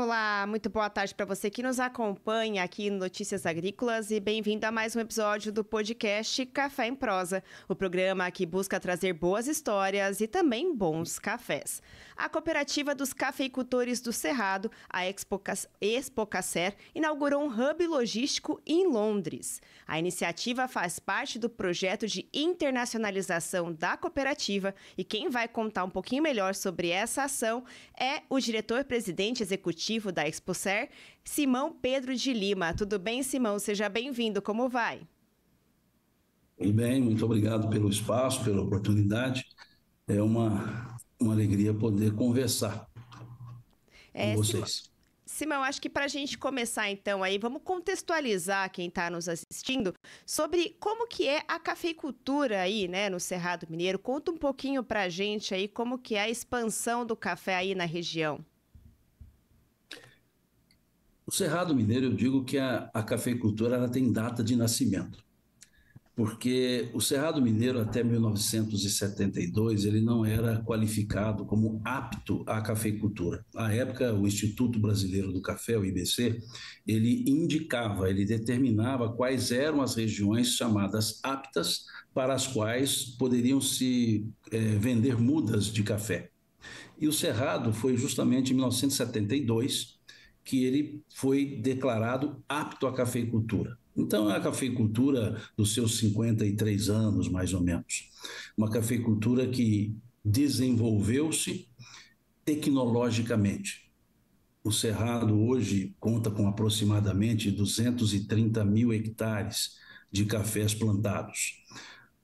Olá, muito boa tarde para você que nos acompanha aqui no Notícias Agrícolas e bem-vindo a mais um episódio do podcast Café em Prosa, o programa que busca trazer boas histórias e também bons cafés. A Cooperativa dos Cafeicultores do Cerrado, a Expocacer, inaugurou um hub logístico em Londres. A iniciativa faz parte do projeto de internacionalização da cooperativa e quem vai contar um pouquinho melhor sobre essa ação é o diretor-presidente executivo da Expocacer, Simão Pedro de Lima. Tudo bem, Simão? Seja bem-vindo. Como vai? Tudo bem, muito obrigado pelo espaço, pela oportunidade. É uma alegria poder conversar com vocês. Simão, acho que para a gente começar então aí, vamos contextualizar quem está nos assistindo sobre como que é a cafeicultura aí, né, no Cerrado Mineiro. Conta um pouquinho para a gente aí como que é a expansão do café aí na região. O Cerrado Mineiro, eu digo que a cafeicultura ela tem data de nascimento, porque o Cerrado Mineiro até 1972 ele não era qualificado como apto à cafeicultura. À época, o Instituto Brasileiro do Café, o IBC, ele determinava quais eram as regiões chamadas aptas para as quais poderiam se vender mudas de café. E o Cerrado foi justamente em 1972 que ele foi declarado apto à cafeicultura. Então, é a cafeicultura dos seus 53 anos, mais ou menos. Uma cafeicultura que desenvolveu-se tecnologicamente. O Cerrado hoje conta com aproximadamente 230 mil hectares de cafés plantados.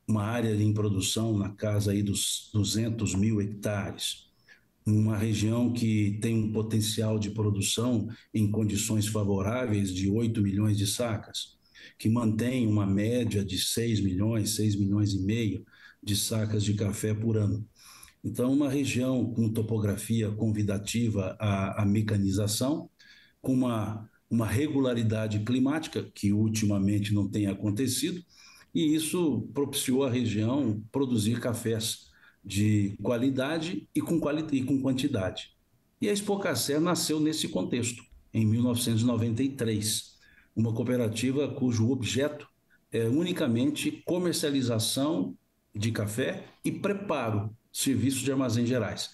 Uma área em produção na casa aí dos 200 mil hectares. Uma região que tem um potencial de produção em condições favoráveis de 8 milhões de sacas, que mantém uma média de 6 milhões e meio de sacas de café por ano. Então, uma região com topografia convidativa à mecanização, com uma regularidade climática, que ultimamente não tem acontecido, e isso propiciou a região produzir cafés de qualidade e com quantidade. E a Expocacer nasceu nesse contexto, em 1993, uma cooperativa cujo objeto é unicamente comercialização de café e preparo, serviços de armazém gerais.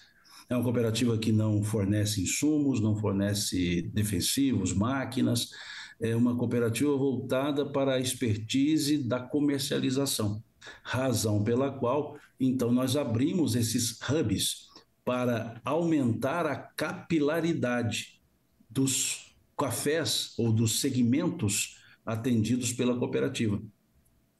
É uma cooperativa que não fornece insumos, não fornece defensivos, máquinas, é uma cooperativa voltada para a expertise da comercialização. Razão pela qual, então, nós abrimos esses hubs para aumentar a capilaridade dos cafés ou dos segmentos atendidos pela cooperativa.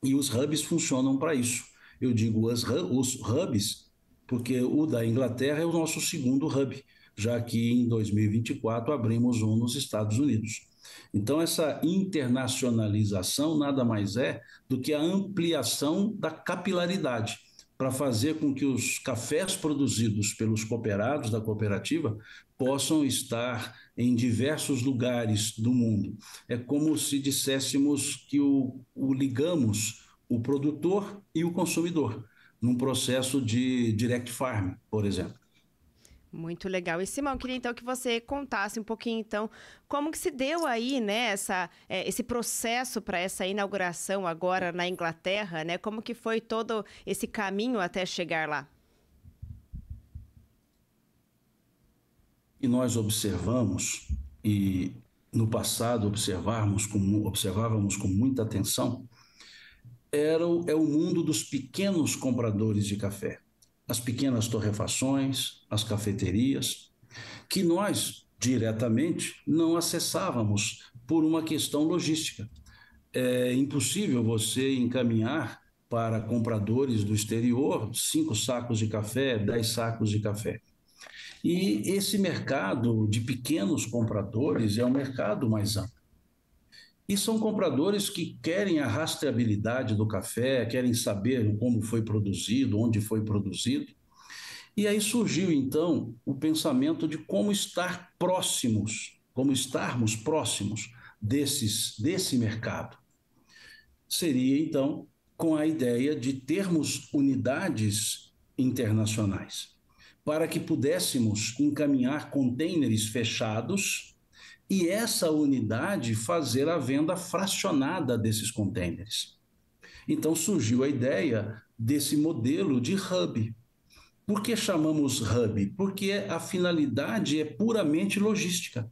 E os hubs funcionam para isso. Eu digo os hubs porque o da Inglaterra é o nosso segundo hub, já que em 2024 abrimos um nos Estados Unidos. Então, essa internacionalização nada mais é do que a ampliação da capilaridade, para fazer com que os cafés produzidos pelos cooperados da cooperativa possam estar em diversos lugares do mundo. É como se disséssemos que ligamos o produtor e o consumidor, num processo de direct farm, por exemplo. Muito legal. E Simão, queria então que você contasse um pouquinho então como que se deu aí, né, esse processo para essa inauguração agora na Inglaterra, né? Como que foi todo esse caminho até chegar lá? E nós observamos, e no passado observávamos com muita atenção, é o mundo dos pequenos compradores de café, as pequenas torrefações, as cafeterias, que nós diretamente não acessávamos por uma questão logística. É impossível você encaminhar para compradores do exterior 5 sacos de café, 10 sacos de café. E esse mercado de pequenos compradores é um mercado mais amplo. E são compradores que querem a rastreabilidade do café, querem saber como foi produzido, onde foi produzido. E aí surgiu, então, o pensamento de como estarmos próximos desse mercado. Seria, então, com a ideia de termos unidades internacionais, para que pudéssemos encaminhar contêineres fechados e essa unidade fazer a venda fracionada desses contêineres. Então surgiu a ideia desse modelo de hub. Por que chamamos hub? Porque a finalidade é puramente logística,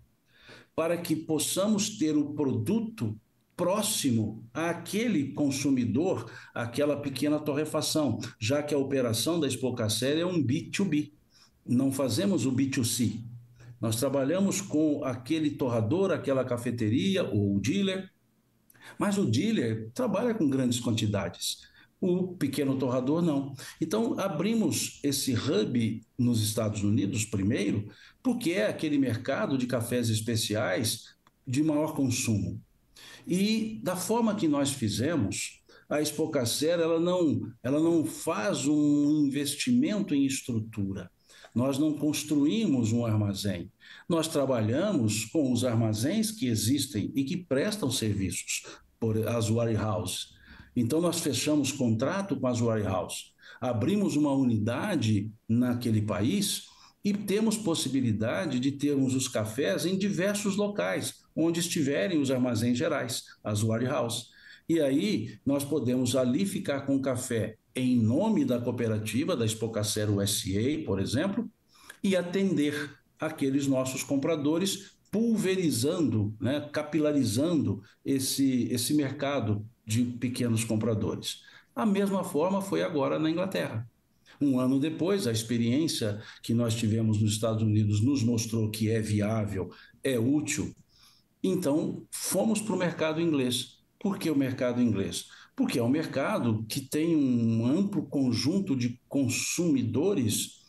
para que possamos ter o produto próximo àquele consumidor, àquela pequena torrefação, já que a operação da Expocacer é um B2B, não fazemos o B2C. Nós trabalhamos com aquele torrador, aquela cafeteria ou o dealer, mas o dealer trabalha com grandes quantidades. O pequeno torrador não. Então, abrimos esse hub nos Estados Unidos primeiro, porque é aquele mercado de cafés especiais de maior consumo. E da forma que nós fizemos, a Expocacer ela não faz um investimento em estrutura. Nós não construímos um armazém. Nós trabalhamos com os armazéns que existem e que prestam serviços, por as warehouses. Então, nós fechamos contrato com as warehouses, abrimos uma unidade naquele país e temos possibilidade de termos os cafés em diversos locais, onde estiverem os armazéns gerais, as warehouses. E aí nós podemos ali ficar com café em nome da cooperativa, da Expocacer USA, por exemplo, e atender aqueles nossos compradores, pulverizando, né, capilarizando esse mercado de pequenos compradores. A mesma forma foi agora na Inglaterra. Um ano depois, a experiência que nós tivemos nos Estados Unidos nos mostrou que é viável, é útil. Então, fomos para o mercado inglês. Por que o mercado inglês? Porque é um mercado que tem um amplo conjunto de consumidores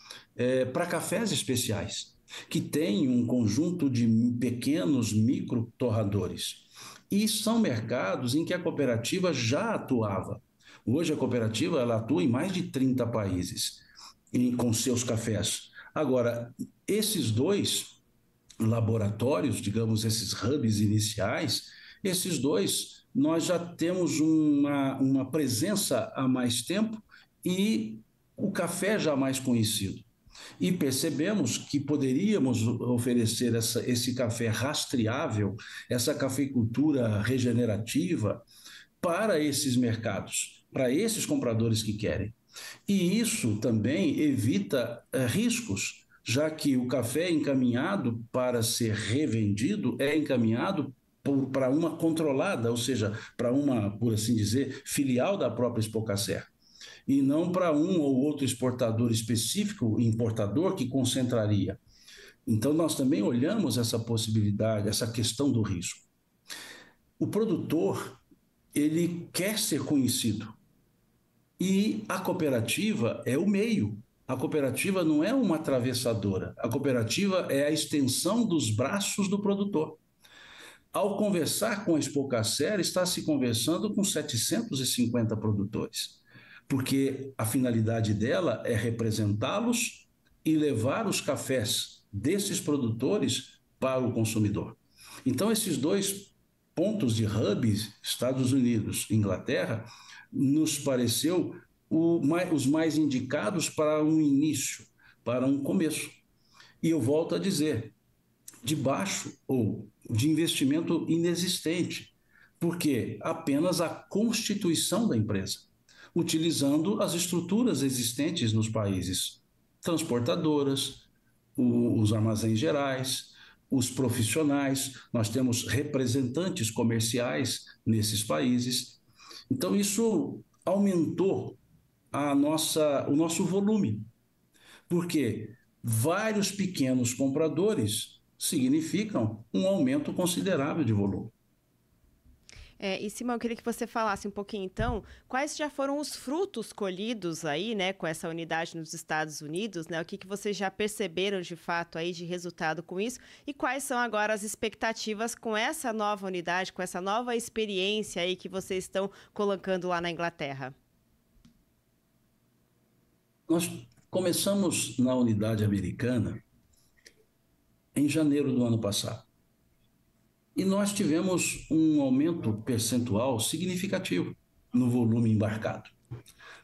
para cafés especiais, que tem um conjunto de pequenos micro torradores. E são mercados em que a cooperativa já atuava. Hoje a cooperativa ela atua em mais de 30 países com seus cafés. Agora, esses dois laboratórios, digamos, esses hubs iniciais, esses dois, nós já temos uma presença há mais tempo e o café já mais conhecido. E percebemos que poderíamos oferecer esse café rastreável, essa cafeicultura regenerativa para esses mercados, para esses compradores que querem. E isso também evita riscos, já que o café encaminhado para ser revendido é encaminhado para uma controlada, ou seja, para uma, por assim dizer, filial da própria Expocacer, e não para um ou outro exportador específico, importador, que concentraria. Então, nós também olhamos essa possibilidade, essa questão do risco. O produtor, ele quer ser conhecido, e a cooperativa é o meio. A cooperativa não é uma atravessadora. A cooperativa é a extensão dos braços do produtor. Ao conversar com a Expocacer, está se conversando com 750 produtores, porque a finalidade dela é representá-los e levar os cafés desses produtores para o consumidor. Então, esses dois pontos de hubs, Estados Unidos e Inglaterra, nos pareceu os mais indicados para um início, para um começo. E eu volto a dizer, de baixo ou de investimento inexistente, porque apenas a constituição da empresa, utilizando as estruturas existentes nos países, transportadoras, os armazéns gerais, os profissionais, nós temos representantes comerciais nesses países. Então, isso aumentou o nosso volume, porque vários pequenos compradores significam um aumento considerável de volume. E Simão, eu queria que você falasse um pouquinho, então, quais já foram os frutos colhidos aí, né, com essa unidade nos Estados Unidos, né? O que vocês já perceberam de fato aí de resultado com isso e quais são agora as expectativas com essa nova unidade, com essa nova experiência aí que vocês estão colocando lá na Inglaterra? Nós começamos na unidade americana em janeiro do ano passado. E nós tivemos um aumento percentual significativo no volume embarcado,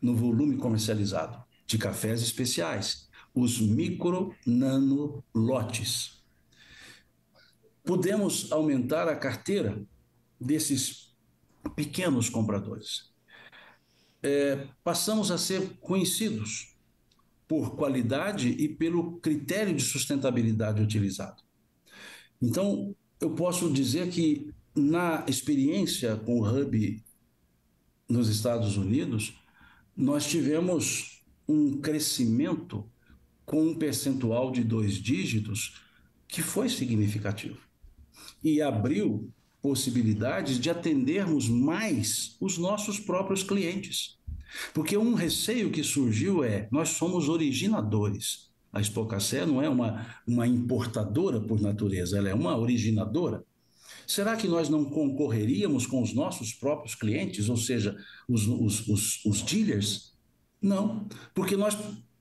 no volume comercializado de cafés especiais, os micro nano lotes. pudemos aumentar a carteira desses pequenos compradores. Passamos a ser conhecidos por qualidade e pelo critério de sustentabilidade utilizado. Então, eu posso dizer que na experiência com o Hub nos Estados Unidos, nós tivemos um crescimento com um percentual de 2 dígitos que foi significativo e abriu possibilidades de atendermos mais os nossos próprios clientes. Porque um receio que surgiu nós somos originadores. A Expocacé não é uma importadora por natureza, ela é uma originadora. Será que nós não concorreríamos com os nossos próprios clientes, ou seja, os dealers? Não, porque nós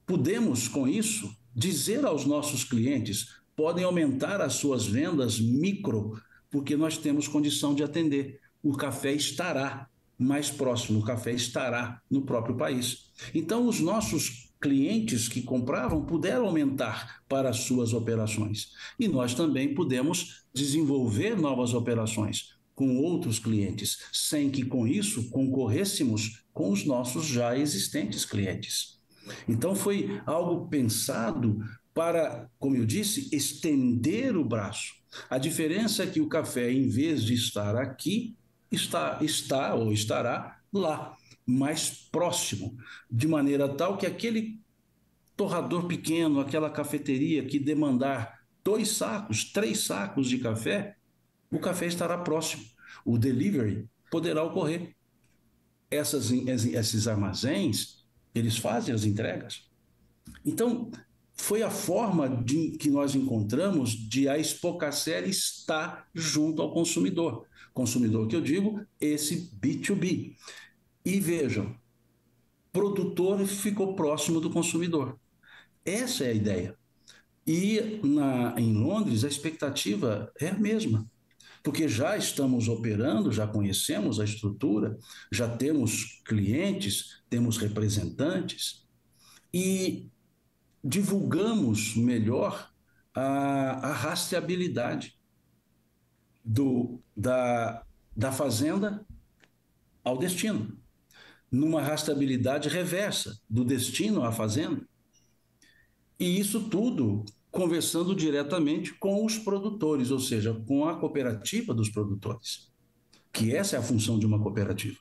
podemos, com isso, dizer aos nossos clientes, podem aumentar as suas vendas micro, porque nós temos condição de atender. O café estará mais próximo, o café estará no próprio país. Então, os nossos clientes que compravam puderam aumentar para as suas operações. E nós também pudemos desenvolver novas operações com outros clientes, sem que com isso concorrêssemos com os nossos já existentes clientes. Então foi algo pensado para, como eu disse, estender o braço. A diferença é que o café, em vez de estar aqui, está ou estará lá, mais próximo, de maneira tal que aquele torrador pequeno, aquela cafeteria que demandar 2 sacos, 3 sacos de café, o café estará próximo. O delivery poderá ocorrer. Esses armazéns, eles fazem as entregas. Então, foi a forma que nós encontramos de a Expocacé estar junto ao consumidor. Consumidor que eu digo, esse B2B. E vejam, produtor ficou próximo do consumidor. Essa é a ideia. E em Londres, a expectativa é a mesma, porque já estamos operando, já conhecemos a estrutura, já temos clientes, temos representantes e divulgamos melhor a rastreabilidade da fazenda ao destino, numa rastreabilidade reversa, do destino à fazenda. E isso tudo conversando diretamente com os produtores, ou seja, com a cooperativa dos produtores, que essa é a função de uma cooperativa.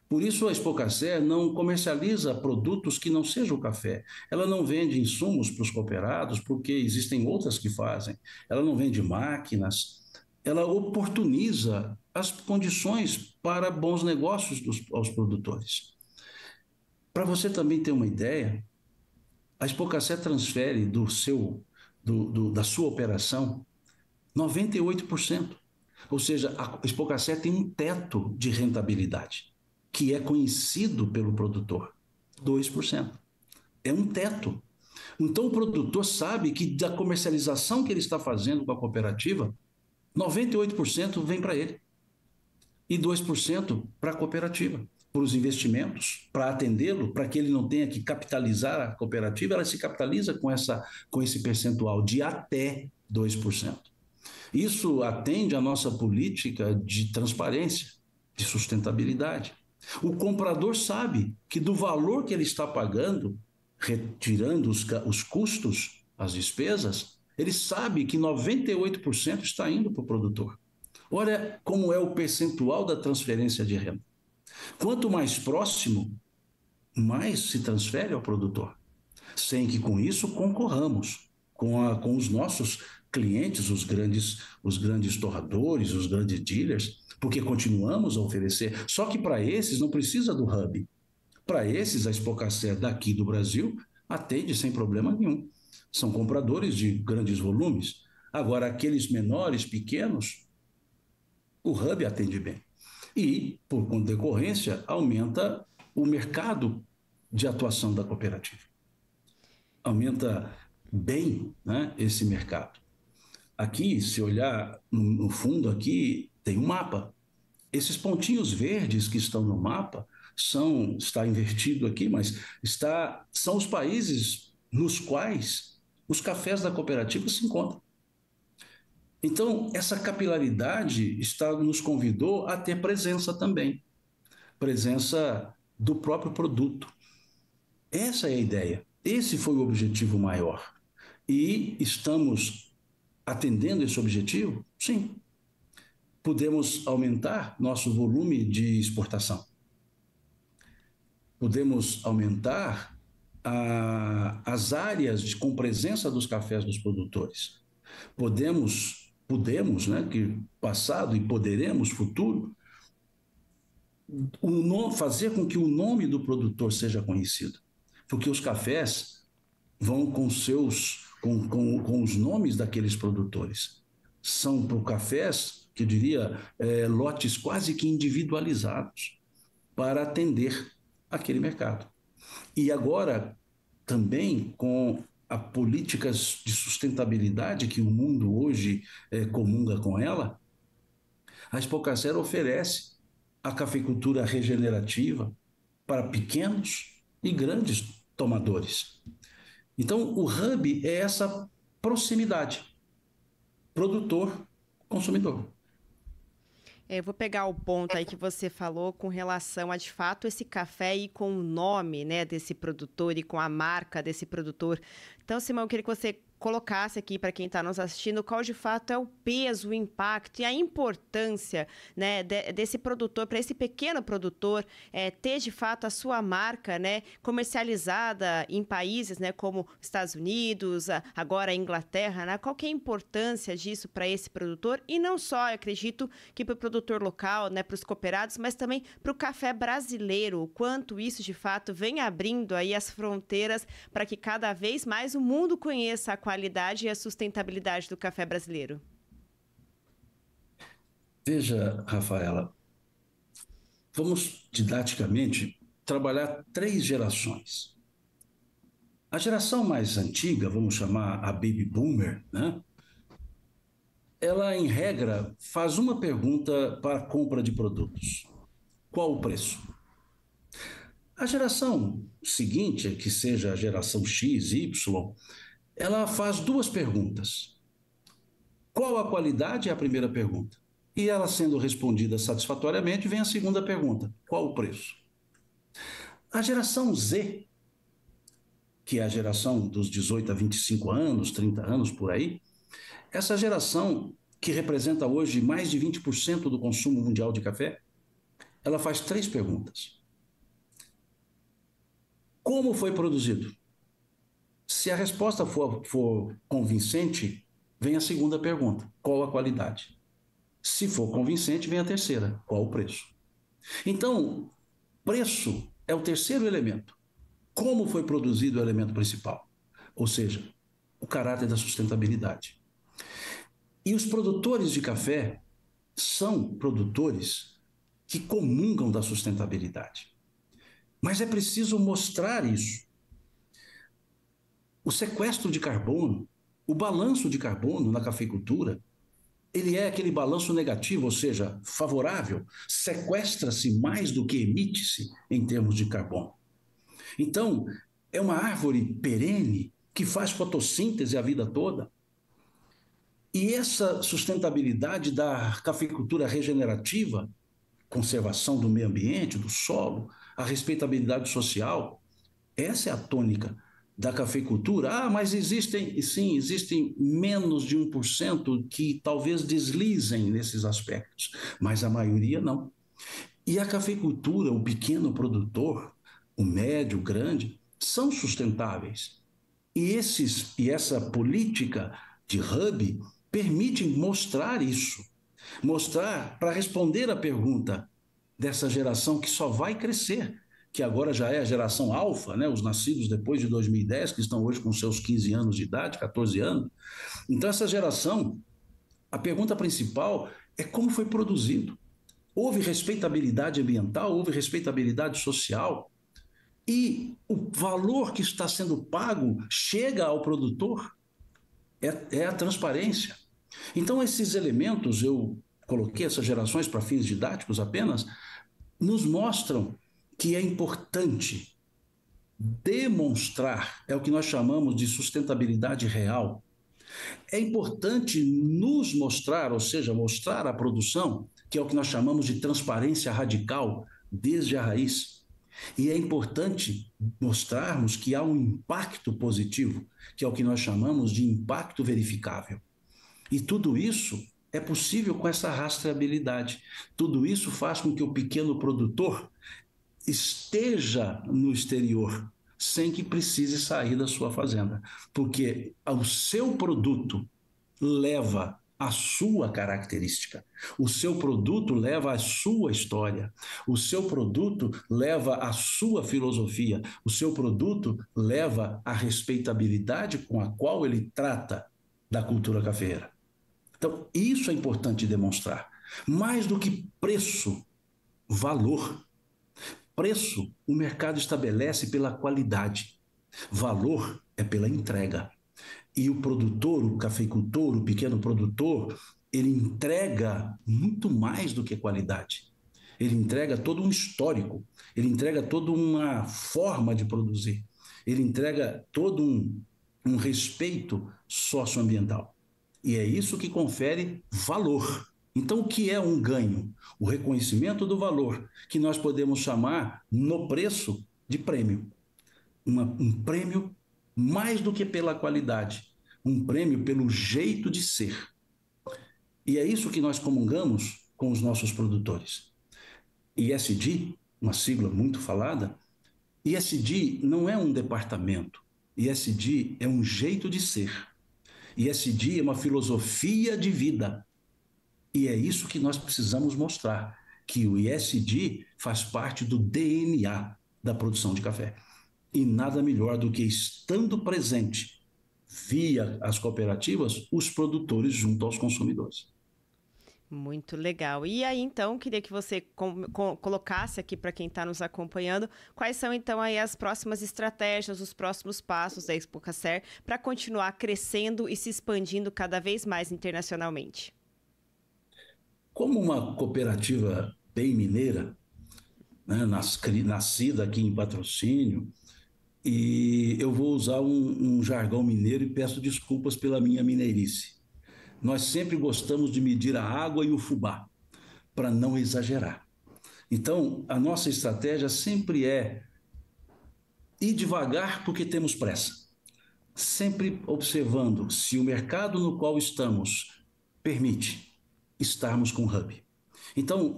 Por isso a Expocacé não comercializa produtos que não sejam o café. Ela não vende insumos para os cooperados, porque existem outras que fazem. Ela não vende máquinas. Ela oportuniza as condições para bons negócios aos produtores. Para você também ter uma ideia, a Expocacé transfere da sua operação 98%. Ou seja, a Expocacé tem um teto de rentabilidade, que é conhecido pelo produtor, 2%. É um teto. Então o produtor sabe que da comercialização que ele está fazendo com a cooperativa, 98% vem para ele e 2% para a cooperativa, para os investimentos, para atendê-lo, para que ele não tenha que capitalizar a cooperativa, ela se capitaliza com esse percentual de até 2%. Isso atende à nossa política de transparência, de sustentabilidade. O comprador sabe que do valor que ele está pagando, retirando os custos, as despesas, ele sabe que 98% está indo para o produtor. Olha como é o percentual da transferência de renda. Quanto mais próximo, mais se transfere ao produtor, sem que com isso concorramos com os nossos clientes, os grandes torradores, os grandes dealers, porque continuamos a oferecer. Só que para esses não precisa do hub. Para esses, a Expocacé daqui do Brasil atende sem problema nenhum. São compradores de grandes volumes. Agora, aqueles menores, pequenos, o hub atende bem. E, por decorrência, aumenta o mercado de atuação da cooperativa. Aumenta bem, né, esse mercado. Aqui, se olhar no fundo, aqui tem um mapa. Esses pontinhos verdes que estão no mapa está invertido aqui, mas são os países nos quais os cafés da cooperativa se encontram. Então, essa capilaridade nos convidou a ter presença também, presença do próprio produto. Essa é a ideia. Esse foi o objetivo maior. E estamos atendendo esse objetivo? Sim. Podemos aumentar nosso volume de exportação. Podemos aumentar as áreas com presença dos cafés dos produtores. Podemos, né, que passado e poderemos, futuro, fazer com que o nome do produtor seja conhecido. Porque os cafés vão com os nomes daqueles produtores. São por cafés, que eu diria, lotes quase que individualizados para atender aquele mercado. E agora, também com as políticas de sustentabilidade que o mundo hoje comunga com ela, a Expocacer oferece a cafeicultura regenerativa para pequenos e grandes tomadores. Então, o hub é essa proximidade, produtor-consumidor. Eu vou pegar o ponto aí que você falou com relação a, de fato, esse café e com o nome, né, desse produtor e com a marca desse produtor. Então, Simão, eu queria que você colocasse aqui para quem está nos assistindo qual de fato é o peso, o impacto e a importância, né, desse produtor, para esse pequeno produtor ter de fato a sua marca, né, comercializada em países, né, como Estados Unidos, agora a Inglaterra, né, qual que é a importância disso para esse produtor e não só, eu acredito que para o produtor local, né, para os cooperados, mas também para o café brasileiro, o quanto isso de fato vem abrindo aí as fronteiras para que cada vez mais o mundo conheça a qualidade e a sustentabilidade do café brasileiro. Veja, Rafaela, vamos didaticamente trabalhar 3 gerações. A geração mais antiga, vamos chamar a Baby Boomer, né? Ela, em regra, faz uma pergunta para a compra de produtos: qual o preço? A geração seguinte, que seja a geração X, Y, ela faz 2 perguntas. Qual a qualidade é a primeira pergunta. E ela sendo respondida satisfatoriamente, vem a segunda pergunta: qual o preço? A geração Z, que é a geração dos 18 a 25 anos, 30 anos por aí, essa geração que representa hoje mais de 20% do consumo mundial de café, ela faz 3 perguntas. Como foi produzido? Se a resposta for convincente, vem a segunda pergunta: qual a qualidade? Se for convincente, vem a terceira: qual o preço? Então, preço é o terceiro elemento. Como foi produzido o elemento principal? Ou seja, o caráter da sustentabilidade. E os produtores de café são produtores que comungam da sustentabilidade. Mas é preciso mostrar isso. O sequestro de carbono, o balanço de carbono na cafeicultura, ele é aquele balanço negativo, ou seja, favorável, sequestra-se mais do que emite-se em termos de carbono. Então, é uma árvore perene que faz fotossíntese a vida toda. E essa sustentabilidade da cafeicultura regenerativa, conservação do meio ambiente, do solo, a respeitabilidade social, essa é a tônica da cafeicultura. Ah, mas existem menos de 1% que talvez deslizem nesses aspectos, mas a maioria não. E a cafeicultura, o pequeno produtor, o médio, o grande, são sustentáveis. E essa política de hub permite mostrar isso, mostrar para responder a pergunta dessa geração que só vai crescer, que agora já é a geração alfa, né? Os nascidos depois de 2010, que estão hoje com seus 15 anos de idade, 14 anos. Então, essa geração, a pergunta principal é como foi produzido. Houve respeitabilidade ambiental, houve respeitabilidade social, e o valor que está sendo pago chega ao produtor, é a transparência. Então, esses elementos, eu coloquei essas gerações para fins didáticos apenas, nos mostram que é importante demonstrar, é o que nós chamamos de sustentabilidade real, É importante nos mostrar, ou seja, mostrar a produção, que é o que nós chamamos de transparência radical, desde a raiz. E é importante mostrarmos que há um impacto positivo, que é o que nós chamamos de impacto verificável. E tudo isso é possível com essa rastreabilidade. Tudo isso faz com que o pequeno produtor esteja no exterior, sem que precise sair da sua fazenda, porque o seu produto leva a sua característica, o seu produto leva a sua história, o seu produto leva a sua filosofia, o seu produto leva a respeitabilidade com a qual ele trata da cultura cafeeira. Então, isso é importante demonstrar. Mais do que preço, valor. Preço, o mercado estabelece pela qualidade. Valor é pela entrega. E o produtor, o cafeicultor, o pequeno produtor, ele entrega muito mais do que qualidade. Ele entrega todo um histórico, ele entrega toda uma forma de produzir, ele entrega todo um respeito socioambiental. E é isso que confere valor. Então, o que é um ganho? O reconhecimento do valor, que nós podemos chamar no preço de prêmio. Um prêmio mais do que pela qualidade, um prêmio pelo jeito de ser. E é isso que nós comungamos com os nossos produtores. ISD, uma sigla muito falada, ISD não é um departamento, ISD é um jeito de ser. ISD é uma filosofia de vida. E é isso que nós precisamos mostrar, que o ISD faz parte do DNA da produção de café. E nada melhor do que estando presente via as cooperativas, os produtores junto aos consumidores. Muito legal. E aí, então, queria que você colocasse aqui para quem está nos acompanhando, quais são, então, aí as próximas estratégias, os próximos passos da Expocacer para continuar crescendo e se expandindo cada vez mais internacionalmente. Como uma cooperativa bem mineira, né, nascida aqui em Patrocínio, e eu vou usar um jargão mineiro e peço desculpas pela minha mineirice. Nós sempre gostamos de medir a água e o fubá, para não exagerar. Então, a nossa estratégia sempre é ir devagar porque temos pressa. Sempre observando se o mercado no qual estamos permite estarmos com hub. Então,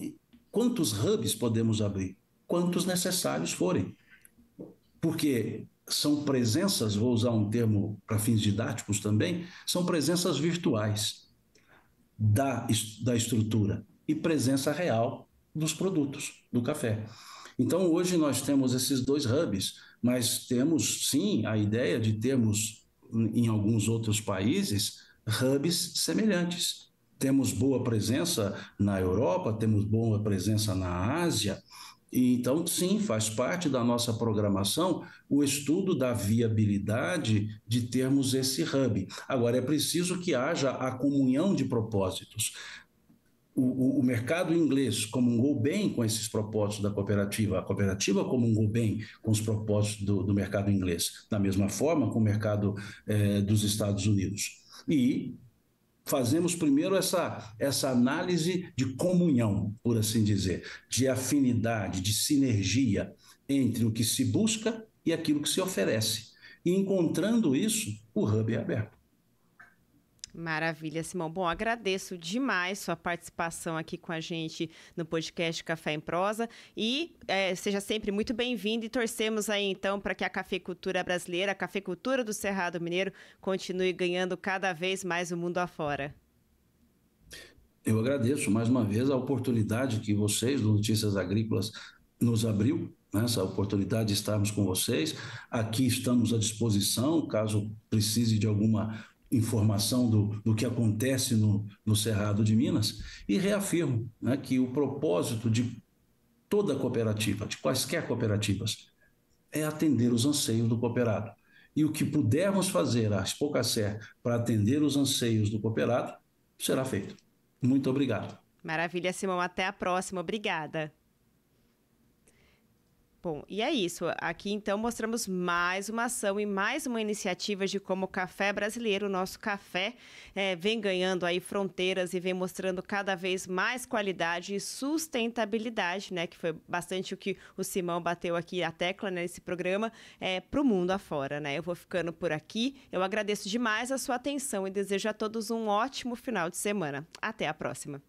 quantos hubs podemos abrir? Quantos necessários forem. Porque são presenças, vou usar um termo para fins didáticos também, são presenças virtuais da estrutura e presença real dos produtos, do café. Então, hoje nós temos esses 2 hubs, mas temos, sim, a ideia de termos, em alguns outros países, hubs semelhantes. Temos boa presença na Europa, temos boa presença na Ásia. Então, sim, faz parte da nossa programação o estudo da viabilidade de termos esse hub. Agora, é preciso que haja a comunhão de propósitos. O mercado inglês comungou bem com esses propósitos da cooperativa, a cooperativa comungou bem com os propósitos do mercado inglês, da mesma forma com o mercado dos Estados Unidos. E fazemos primeiro essa análise de comunhão, por assim dizer, de afinidade, de sinergia entre o que se busca e aquilo que se oferece. E encontrando isso, o hub é aberto. Maravilha, Simão. Bom, agradeço demais sua participação aqui com a gente no podcast Café em Prosa e seja sempre muito bem-vindo e torcemos aí então para que a cafeicultura brasileira, a cafeicultura do Cerrado Mineiro continue ganhando cada vez mais o mundo afora. Eu agradeço mais uma vez a oportunidade que vocês do Notícias Agrícolas nos abriu, né, essa oportunidade de estarmos com vocês. Aqui estamos à disposição, caso precise de alguma informação do que acontece no Cerrado de Minas, e reafirmo, né, que o propósito de toda cooperativa, de quaisquer cooperativas, é atender os anseios do cooperado. E o que pudermos fazer, a Expocacer, para atender os anseios do cooperado, será feito. Muito obrigado. Maravilha, Simão. Até a próxima. Obrigada. Bom, e é isso. Aqui, então, mostramos mais uma ação e mais uma iniciativa de como o café brasileiro, o nosso café, vem ganhando aí fronteiras e vem mostrando cada vez mais qualidade e sustentabilidade, né? Que foi bastante o que o Simão bateu aqui a tecla nesse programa, para o mundo afora, né? Eu vou ficando por aqui. Eu agradeço demais a sua atenção e desejo a todos um ótimo final de semana. Até a próxima.